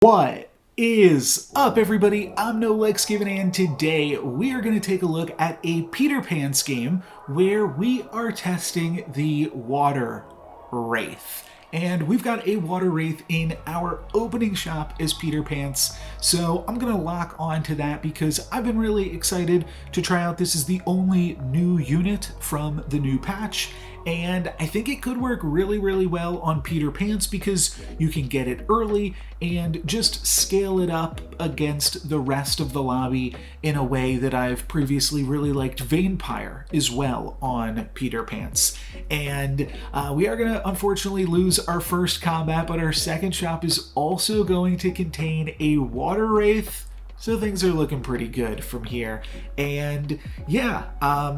What is up, everybody? I'm NoLucksGiven, and today we are going to take a look at a Peter Pan's game where we are testing the Water Wraith. And we've got a Water Wraith in our opening shop as Peter Pants, so I'm going to lock on to that because I've been really excited to try out. This is the only new unit from the new patch, and I think it could work really well on Peter Pants because you can get it early and just scale it up against the rest of the lobby in a way that I've previously really liked Vampire as well on Peter Pants. And we are going to unfortunately lose our first combat, but our second shop is also going to contain a Water Wraith. So things are looking pretty good from here. And yeah,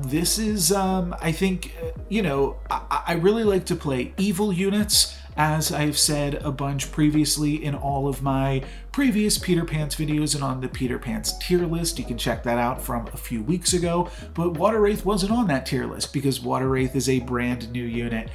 this is, I think, I really like to play evil units, as I've said a bunch previously in all of my previous Peter Pants videos and on the Peter Pants tier list. You can check that out from a few weeks ago, but Water Wraith wasn't on that tier list because Water Wraith is a brand new unit.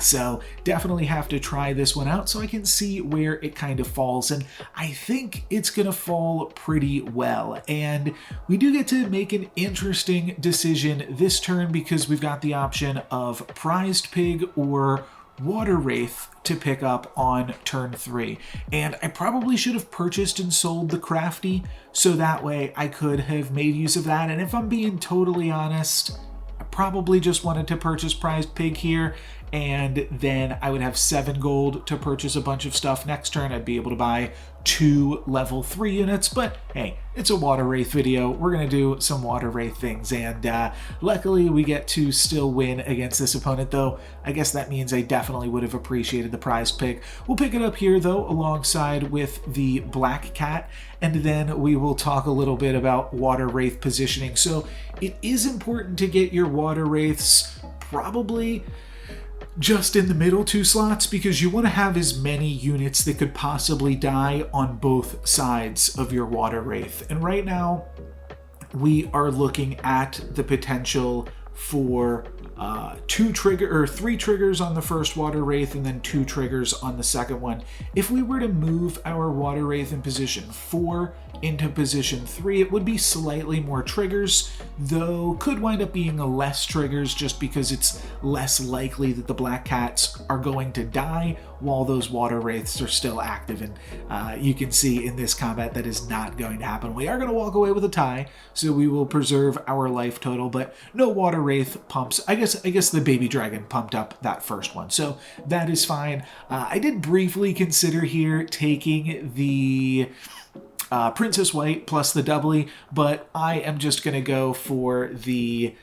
So definitely have to try this one out so I can see where it kind of falls, and I think it's gonna fall pretty well. And we do get to make an interesting decision this turn because we've got the option of Prized Pig or Water Wraith to pick up on turn 3. And I probably should have purchased and sold the Crafty so that way I could have made use of that. And if I'm being totally honest, I probably just wanted to purchase Prized Pig here, and then I would have 7 gold to purchase a bunch of stuff next turn. I'd be able to buy 2 level 3 units, but hey, it's a Water Wraith video. We're gonna do some Water Wraith things, and luckily we get to still win against this opponent, though I guess that means I definitely would have appreciated the Prized Pig. We'll pick it up here though alongside with the Black Cat, and then we will talk a little bit about Water Wraith positioning. So it is important to get your Water Wraiths probably just in the middle 2 slots because you want to have as many units that could possibly die on both sides of your Water Wraith. And right now we are looking at the potential for 3 triggers on the first Water Wraith and then 2 triggers on the second one. If we were to move our Water Wraith in position 4 into position 3, it would be slightly more triggers, though could wind up being less triggers just because it's less likely that the Black Cats are going to die while those Water Wraiths are still active. And you can see in this combat that is not going to happen. We are going to walk away with a tie, so we will preserve our life total, but no Water Wraith pumps. I guess the Baby Dragon pumped up that first one, so that is fine. I did briefly consider here taking the Princess White plus the doubly, but I am just going to go for the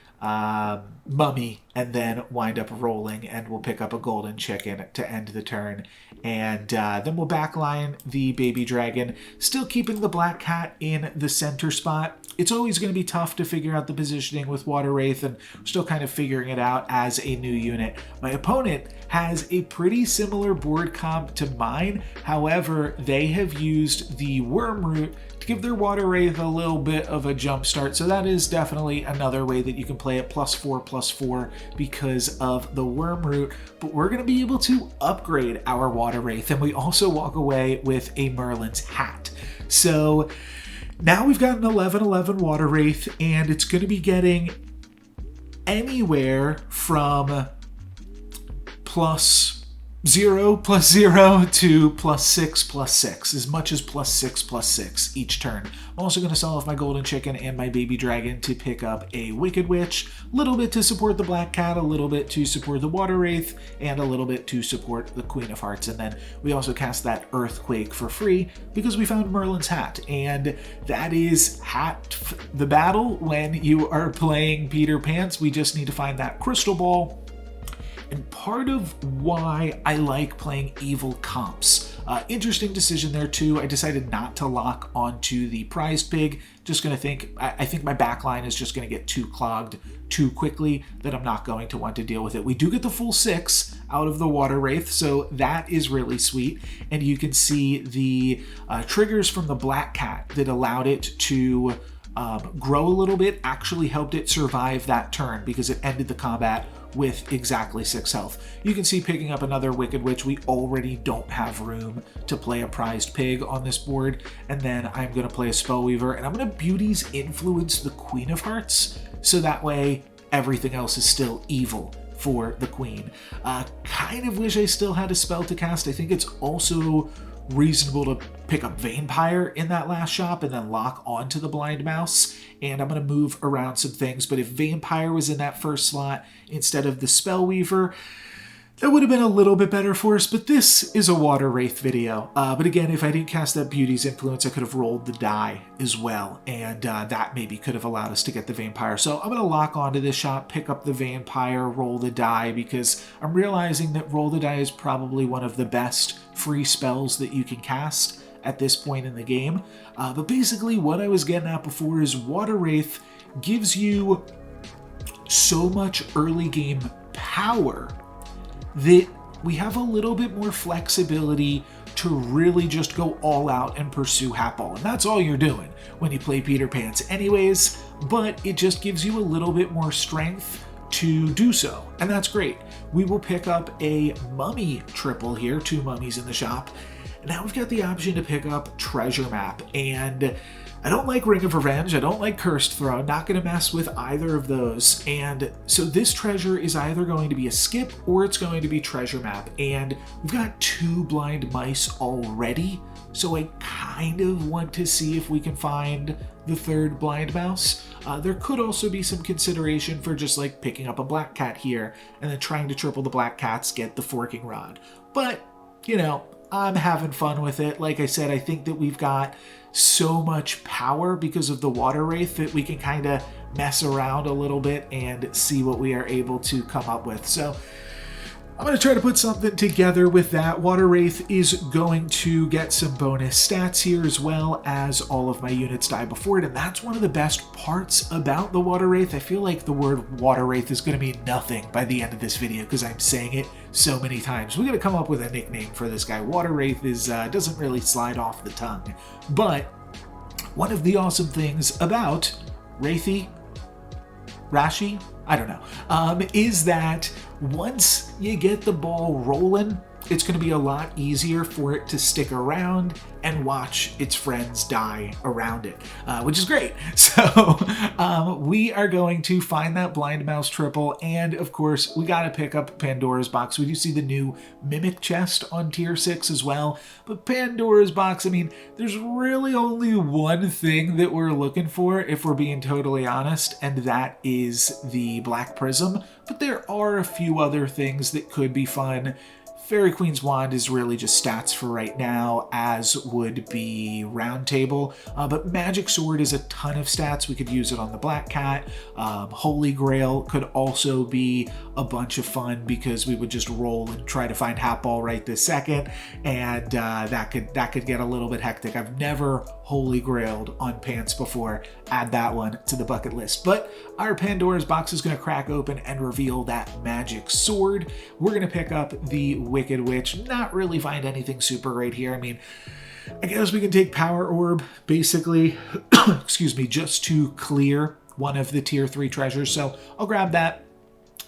Mummy and then wind up rolling, and we'll pick up a golden chicken to end the turn. And then we'll backline the Baby Dragon, still keeping the Black Cat in the center spot. It's always going to be tough to figure out the positioning with Water Wraith, and we're still kind of figuring it out as a new unit. My opponent has a pretty similar board comp to mine. However, they have used the Worm Root to give their Water Wraith a little bit of a jump start. So that is definitely another way that you can play it, +4/+4 because of the Worm Root. But we're going to be able to upgrade our Water Wraith, and we also walk away with a Merlin's Hat. So now we've got an 11/11 Water Wraith, and it's going to be getting anywhere from +0/+0 to +6/+6, as much as +6/+6 each turn. I'm also going to sell off my Golden Chicken and my Baby Dragon to pick up a Wicked Witch, a little bit to support the Black Cat, a little bit to support the Water Wraith, and a little bit to support the Queen of Hearts. And then we also cast that Earthquake for free because we found Merlin's Hat, and that is the battle when you are playing Peter Pants. We just need to find that crystal ball. And part of why I like playing evil comps. Interesting decision there too. I decided not to lock onto the Prized Pig. I think my backline is just going to get too clogged too quickly that I'm not going to want to deal with it. We do get the full 6 out of the Water Wraith, so that is really sweet. And you can see the triggers from the Black Cat that allowed it to grow a little bit actually helped it survive that turn because it ended the combat with exactly 6 health. You can see picking up another Wicked Witch, we already don't have room to play a prized pig on this board, and then I'm going to play a Spellweaver, and I'm going to Beauty's Influence the Queen of Hearts, so that way everything else is still evil for the Queen. Kind of wish I still had a spell to cast. I think it's also reasonable to pick up Vampire in that last shop and then lock onto the Blind Mouse, and I'm going to move around some things, but if Vampire was in that first slot instead of the Spellweaver, that would have been a little bit better for us, but this is a Water Wraith video. But again, if I didn't cast that Beauty's Influence, I could have rolled the die as well, and that maybe could have allowed us to get the Vampire. So I'm going to lock onto this shot, pick up the Vampire, roll the die, because I'm realizing that roll the die is probably one of the best free spells that you can cast at this point in the game. But basically what I was getting at before is Water Wraith gives you so much early game power that we have a little bit more flexibility to really just go all out and pursue Hatball. And that's all you're doing when you play Peter Pants anyways, but it just gives you a little bit more strength to do so, and that's great. We will pick up a Mummy triple here, 2 mummies in the shop. Now we've got the option to pick up Treasure Map, and I don't like Ring of Revenge, I don't like Cursed Throne, not going to mess with either of those, and so this treasure is either going to be a skip or it's going to be Treasure Map, and we've got 2 blind mice already, so I kind of want to see if we can find the 3rd blind mouse. There could also be some consideration for just like picking up a black cat here and then trying to triple the black cats, get the forking rod, but you know, I'm having fun with it. Like I said, I think that we've got so much power because of the Water Wraith that we can kind of mess around a little bit and see what we are able to come up with. So I'm going to try to put something together with that. Water Wraith is going to get some bonus stats here as well as all of my units die before it, and that's one of the best parts about the Water Wraith. I feel like the word Water Wraith is going to mean nothing by the end of this video because I'm saying it so many times. We're going to come up with a nickname for this guy. Water Wraith is doesn't really slide off the tongue, but one of the awesome things about Wraithy, Rashi, I don't know, is that once you get the ball rolling, it's going to be a lot easier for it to stick around and watch its friends die around it, which is great. So we are going to find that blind mouse triple, and of course we got to pick up Pandora's box. We do see the new Mimic chest on tier 6 as well, but Pandora's box, I mean, there's really only one thing that we're looking for if we're being totally honest, and that is the Black Prism, but there are a few other things that could be fun. Fairy Queen's Wand is really just stats for right now, as would be Round Table, but Magic Sword is a ton of stats. We could use it on the Black Cat. Holy Grail could also be a bunch of fun because we would just roll and try to find Hatball right this second, and that could get a little bit hectic. I've never Holy Grailed on Pants before. Add that one to the bucket list. But our Pandora's box is going to crack open and reveal that Magic Sword. We're going to pick up the Wicked Witch. Not really find anything super great here. I mean, I guess we can take Power Orb, basically, excuse me, just to clear one of the tier 3 treasures. So I'll grab that.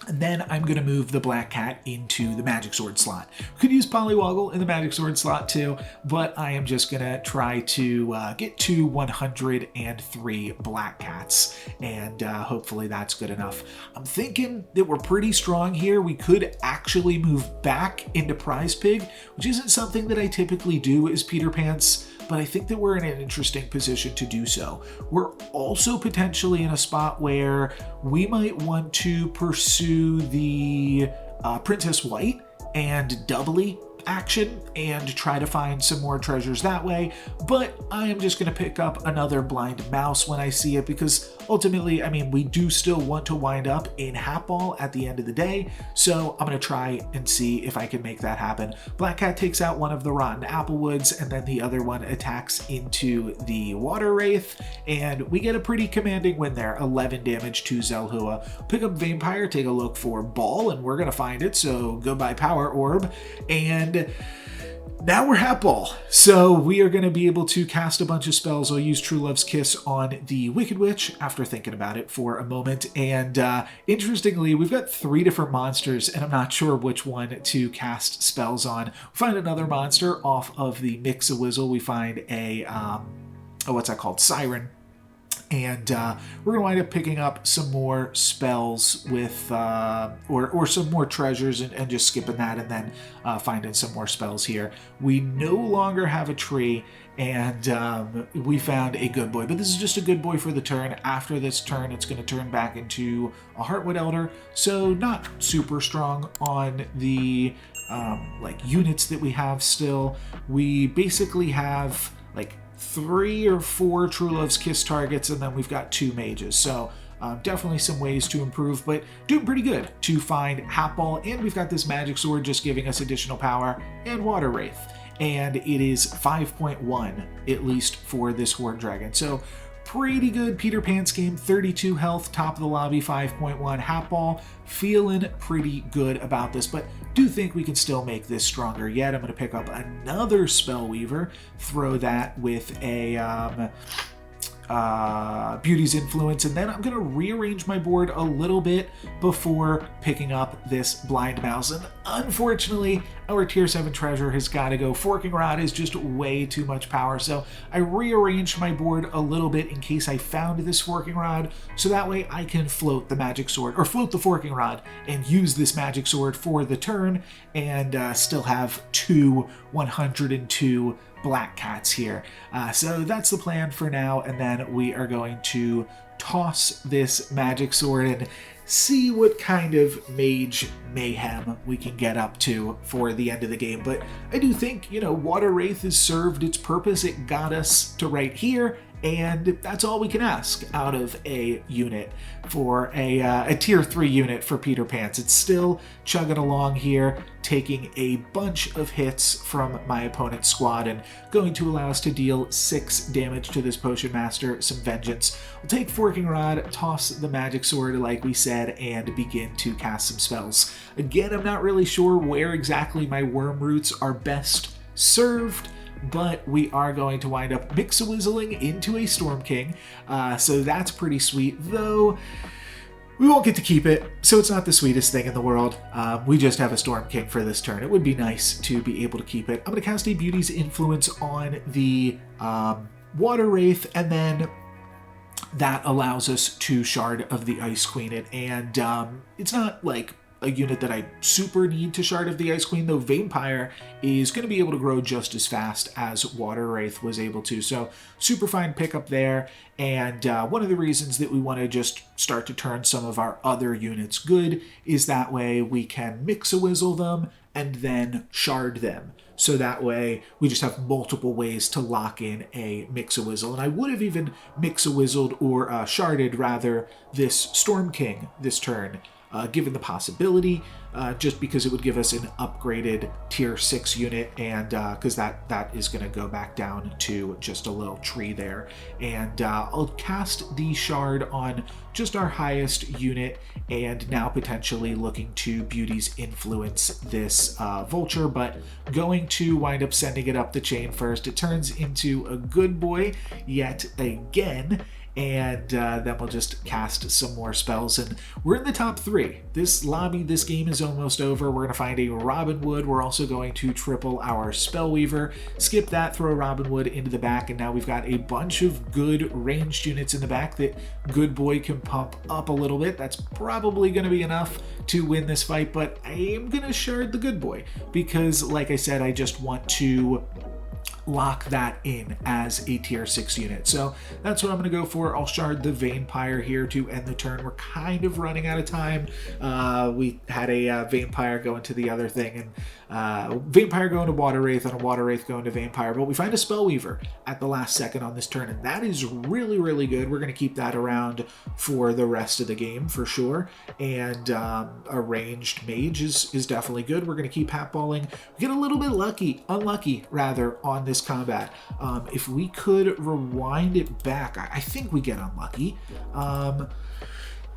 And then I'm going to move the Black Cat into the Magic Sword slot. We could use Polywoggle in the Magic Sword slot too, but I am just going to try to get to 103 Black Cats, and hopefully that's good enough. I'm thinking that we're pretty strong here. We could actually move back into Prize Pig, which isn't something that I typically do as Peter Pants, but I think that we're in an interesting position to do so. We're also potentially in a spot where we might want to pursue the Princess White and doubly action and try to find some more treasures that way, but I am just going to pick up another blind mouse when I see it because ultimately, I mean, we do still want to wind up in Hatball at the end of the day, so I'm going to try and see if I can make that happen. Black Cat takes out one of the Rotten Applewoods, and then the other one attacks into the Water Wraith, and we get a pretty commanding win there, 11 damage to Zelhua. Pick up Vampire, take a look for Ball, and we're going to find it, so goodbye Power Orb, and Now we're Hatball. So we are going to be able to cast a bunch of spells. I'll use True Love's Kiss on the Wicked Witch after thinking about it for a moment. And interestingly, we've got 3 different monsters, and I'm not sure which one to cast spells on. We find another monster off of the Mix-a-Wizzle. We find a, what's that called? Siren. And we're going to wind up picking up some more spells with, or some more treasures and just skipping that and then finding some more spells here. We no longer have a tree, and we found a good boy. But this is just a good boy for the turn. After this turn, it's going to turn back into a Heartwood Elder. So not super strong on the like units that we have still. We basically have like 3 or 4 True Love's Kiss targets, and then we've got 2 mages. So definitely some ways to improve, but doing pretty good to find Hatball. And we've got this magic sword just giving us additional power and Water Wraith. And it is 5.1, at least for this Horde Dragon. So pretty good Peter Pan's game, 32 health, top of the lobby, 5.1 Hatball. Feeling pretty good about this, but do think we can still make this stronger yet. I'm going to pick up another Spellweaver, throw that with a Beauty's Influence, and then I'm going to rearrange my board a little bit before picking up this Blind Mouse. And unfortunately, our tier 7 treasure has got to go. Forking Rod is just way too much power, so I rearranged my board a little bit in case I found this Forking Rod, so that way I can float the Magic Sword, or float the Forking Rod, and use this Magic Sword for the turn, and still have 2 102 Black Cats here. So that's the plan for now, and then we are going to toss this Magic Sword and see what kind of mage mayhem we can get up to for the end of the game. But I do think, you know, Water Wraith has served its purpose. It got us to right here, and that's all we can ask out of a unit for a tier 3 unit for Peter Pan's. It's still chugging along here, taking a bunch of hits from my opponent's squad and going to allow us to deal 6 damage to this Potion Master, some vengeance. We'll take Forking Rod, toss the Magic Sword like we said, and begin to cast some spells. Again, I'm not really sure where exactly my Worm Roots are best served, but we are going to wind up Mix-a-Wizzling into a Storm King, so that's pretty sweet, though we won't get to keep it, so it's not the sweetest thing in the world. We just have a Storm King for this turn. It would be nice to be able to keep it. I'm going to cast a Beauty's Influence on the Water Wraith, and then that allows us to Shard of the Ice Queen it, and it's not like a unit that I super need to Shard of the Ice Queen, though Vampire is going to be able to grow just as fast as Water Wraith was able to. So super fine pickup there, and one of the reasons that we want to just start to turn some of our other units good is that way we can Mix-a-Wizzle them and then Shard them. So that way we just have multiple ways to lock in a Mix-a-Wizzle. And I would have even Mix-a-Wizzled or Sharded rather this Storm King this turn, given the possibility, just because it would give us an upgraded tier 6 unit, and because that is going to go back down to just a little tree there. And I'll cast the Shard on just our highest unit, and now potentially looking to Beauty's Influence this Vulture, but going to wind up sending it up the chain first. It turns into a good boy yet again, and then we'll just cast some more spells, and we're in the top 3. This lobby, this game is almost over. We're going to find a Robin Wood. We're also going to triple our Spellweaver, skip that, throw Robin Wood into the back, and now we've got a bunch of good ranged units in the back that Good Boy can pump up a little bit. That's probably going to be enough to win this fight, but I am going to Shard the Good Boy because, like I said, I just want to lock that in as a tier 6 unit. So that's what I'm going to go for. I'll Shard the Vampire here to end the turn. We're kind of running out of time. We had a Vampire go into the other thing, and Vampire going to Water Wraith and a Water Wraith going to Vampire, but we find a Spellweaver at the last second on this turn, and that is really, really good. We're going to keep that around for the rest of the game for sure, and a ranged Mage is definitely good. We're going to keep hatballing. We get a little bit unlucky rather, on this combat. If we could rewind it back, I think we get unlucky.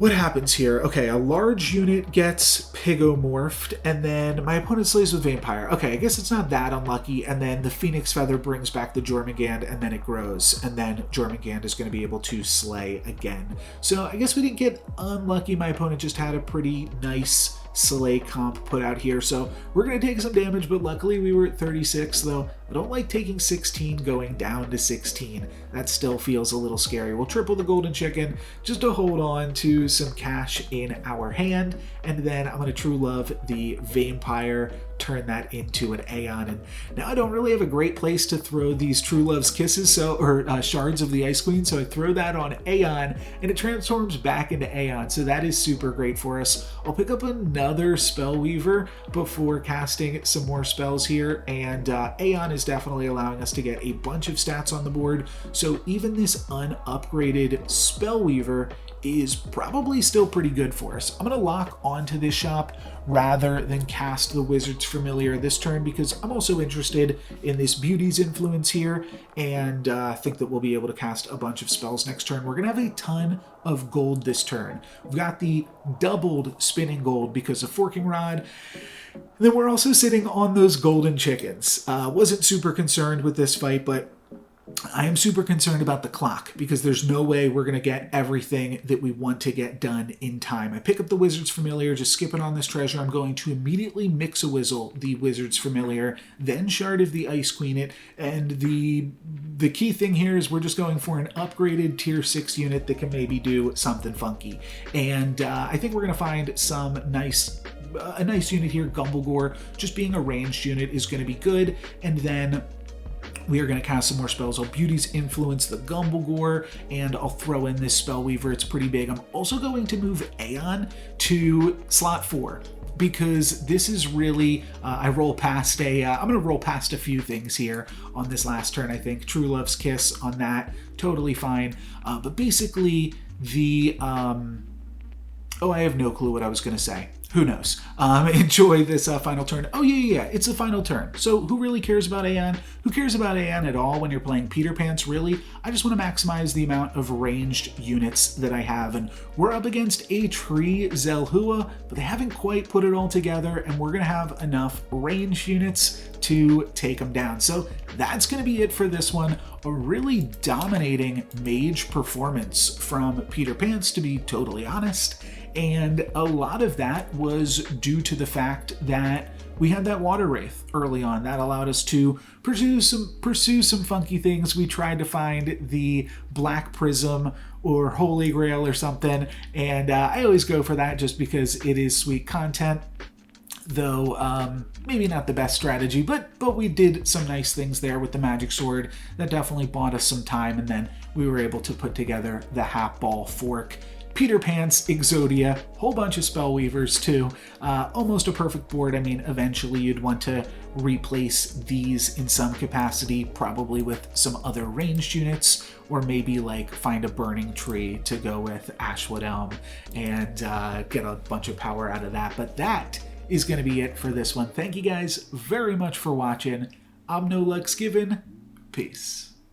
What happens here? Okay, a large unit gets pigomorphed, and then my opponent slays with Vampire. Okay, I guess it's not that unlucky, and then the Phoenix Feather brings back the Jormungand, and then it grows, and then Jormungand is going to be able to slay again. So I guess we didn't get unlucky. My opponent just had a pretty nice slay comp put out here, so we're going to take some damage, but luckily we were at 36, though I don't like taking 16 going down to 16. That still feels a little scary. We'll triple the golden chicken just to hold on to some cash in our hand, and then I'm going to true love the Vampire, turn that into an Aeon. And now I don't really have a great place to throw these True Love's Kisses, or Shards of the Ice Queen, so I throw that on Aeon, and it transforms back into Aeon, so that is super great for us. I'll pick up another Spellweaver before casting some more spells here, and Aeon is definitely allowing us to get a bunch of stats on the board, so even this unupgraded Spellweaver is probably still pretty good for us. I'm going to lock onto this shop rather than cast the Wizard's Familiar this turn, because I'm also interested in this Beauty's influence here, and think that we'll be able to cast a bunch of spells next turn. We're going to have a ton of gold this turn. We've got the doubled spinning gold because of Forking Rod. And then we're also sitting on those golden chickens. Wasn't super concerned with this fight, but I am super concerned about the clock, because there's no way we're going to get everything that we want to get done in time. I pick up the Wizard's Familiar, just skipping on this treasure. I'm going to immediately Mix-a-Wizzle the Wizard's Familiar, then Shard of the Ice Queen it, and the key thing here is we're just going for an upgraded tier 6 unit that can maybe do something funky. And I think we're going to find some a nice unit here. Gumblegore, just being a ranged unit, is going to be good, and then we are going to cast some more spells. I'll Beauty's Influence the Gumblegore, and I'll throw in this Spellweaver. It's pretty big. I'm also going to move Aeon to slot 4, because this is really, I'm going to roll past a few things here on this last turn, I think. True Love's Kiss on that, totally fine. But basically, I have no clue what I was going to say. Who knows? Enjoy this final turn. Oh, yeah, it's the final turn. So who really cares about Aeon? Who cares about Aeon at all when you're playing Peter Pants, really? I just want to maximize the amount of ranged units that I have. And we're up against a Tree Zelhua, but they haven't quite put it all together, and we're going to have enough ranged units to take them down. So that's going to be it for this one. A really dominating Mage performance from Peter Pants, to be totally honest. And a lot of that was due to the fact that we had that Water Wraith early on. That allowed us to pursue some funky things. We tried to find the Black Prism or Holy Grail or something, and I always go for that just because it is sweet content. Though maybe not the best strategy, but we did some nice things there with the Magic Sword. That definitely bought us some time, and then we were able to put together the Half Ball Fork, Peter Pants, Exodia, whole bunch of Spellweavers too. Almost a perfect board. I mean, eventually you'd want to replace these in some capacity, probably with some other ranged units, or maybe like find a Burning Tree to go with Ashwood Elm and get a bunch of power out of that. But that is going to be it for this one. Thank you guys very much for watching. I'm NoLucksGiven. Peace.